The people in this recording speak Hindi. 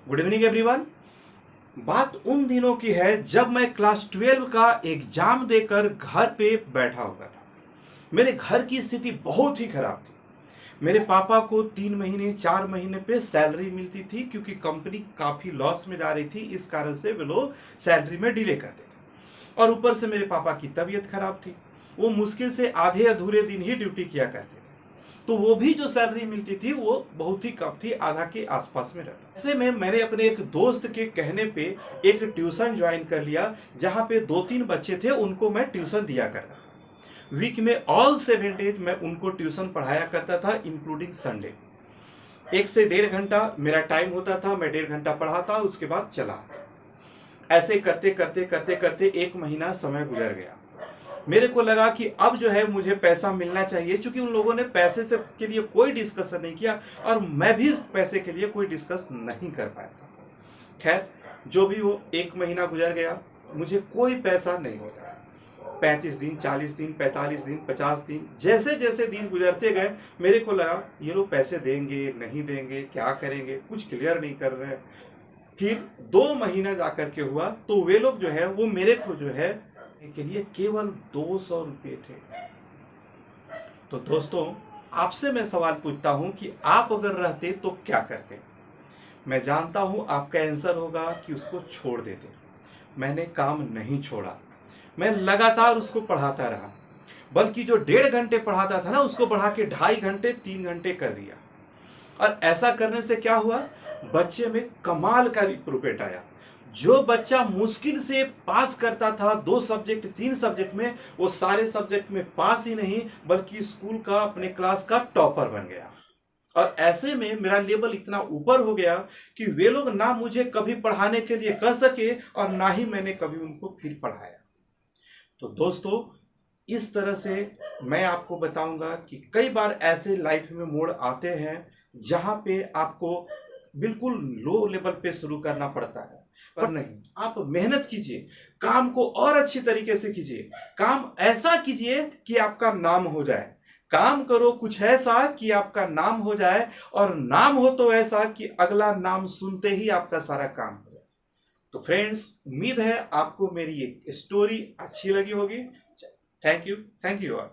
Good evening everyone. बात उन दिनों की है जब मैं क्लास 12 का एग्जाम देकर घर पे बैठा हुआ था। मेरे घर की स्थिति बहुत ही खराब थी। मेरे पापा को 3 महीने 4 महीने पे सैलरी मिलती थी क्योंकि कंपनी काफी लॉस में जा रही थी। इस कारण से वे लोग सैलरी में डिले करते थे और ऊपर से मेरे पापा की तबीयत खराब थी। वो मुश्किल से आधे अधूरे दिन ही ड्यूटी किया करते थे, तो वो भी जो सैलरी मिलती थी वो बहुत ही कम थी, आधा के आसपास में रहता। ऐसे में मैंने अपने एक दोस्त के कहने पे एक ट्यूशन ज्वाइन कर लिया, जहाँ पे 2-3 बच्चे थे, उनको मैं ट्यूशन दिया कर रहा। वीक में ऑल 7 डेज मैं उनको ट्यूशन पढ़ाया करता था, इंक्लूडिंग संडे। 1 से 1.5 घंटा मेरा टाइम होता था, मैं 1.5 घंटा पढ़ाता, उसके बाद चला। ऐसे करते करते करते करते 1 महीना समय गुजर गया। मेरे को लगा कि अब जो है मुझे पैसा मिलना चाहिए, क्योंकि उन लोगों ने पैसे से के लिए कोई डिस्कशन नहीं किया और मैं भी पैसे के लिए कोई डिस्कस नहीं कर पाया था। खैर, जो भी हो, 1 महीना गुजर गया, मुझे कोई पैसा नहीं मिला। 35 दिन, 40 दिन, 45 दिन, 50 दिन, जैसे जैसे दिन गुजरते गए, मेरे को लगा ये लोग पैसे देंगे नहीं देंगे, क्या करेंगे, कुछ क्लियर नहीं कर रहे हैं। फिर 2 महीना जाकर के हुआ तो वे लोग जो है वो मेरे को जो है के लिए केवल 200 रुपये थे। तो दोस्तों, आपसे मैं सवाल पूछता हूं कि आप अगर रहते तो क्या करते। मैं जानता हूं आपका आंसर होगा कि उसको छोड़ देते। मैंने काम नहीं छोड़ा, मैं लगातार उसको पढ़ाता रहा, बल्कि जो 1.5 घंटे पढ़ाता था ना, उसको बढ़ा के 2.5 घंटे 3 घंटे कर दिया। और ऐसा करने से क्या हुआ, बच्चे में कमाल का रिप्रूवेट आया। जो बच्चा मुश्किल से पास करता था 2 सब्जेक्ट 3 सब्जेक्ट में, वो सारे सब्जेक्ट में पास ही नहीं बल्कि स्कूल का, अपने क्लास का टॉपर बन गया। और ऐसे में मेरा लेवल इतना ऊपर हो गया कि वे लोग ना मुझे कभी पढ़ाने के लिए कह सके और ना ही मैंने कभी उनको फिर पढ़ाया। तो दोस्तों, इस तरह से मैं आपको बताऊंगा कि कई बार ऐसे लाइफ में मोड़ आते हैं जहां पे आपको बिल्कुल लो लेवल पे शुरू करना पड़ता है, पर नहीं, आप मेहनत कीजिए, काम को और अच्छी तरीके से कीजिए, काम ऐसा कीजिए कि आपका नाम हो जाए। काम करो कुछ ऐसा कि आपका नाम हो जाए, और नाम हो तो ऐसा कि अगला नाम सुनते ही आपका सारा काम हो जाए। तो फ्रेंड्स, उम्मीद है आपको मेरी एक स्टोरी अच्छी लगी होगी। Thank you all.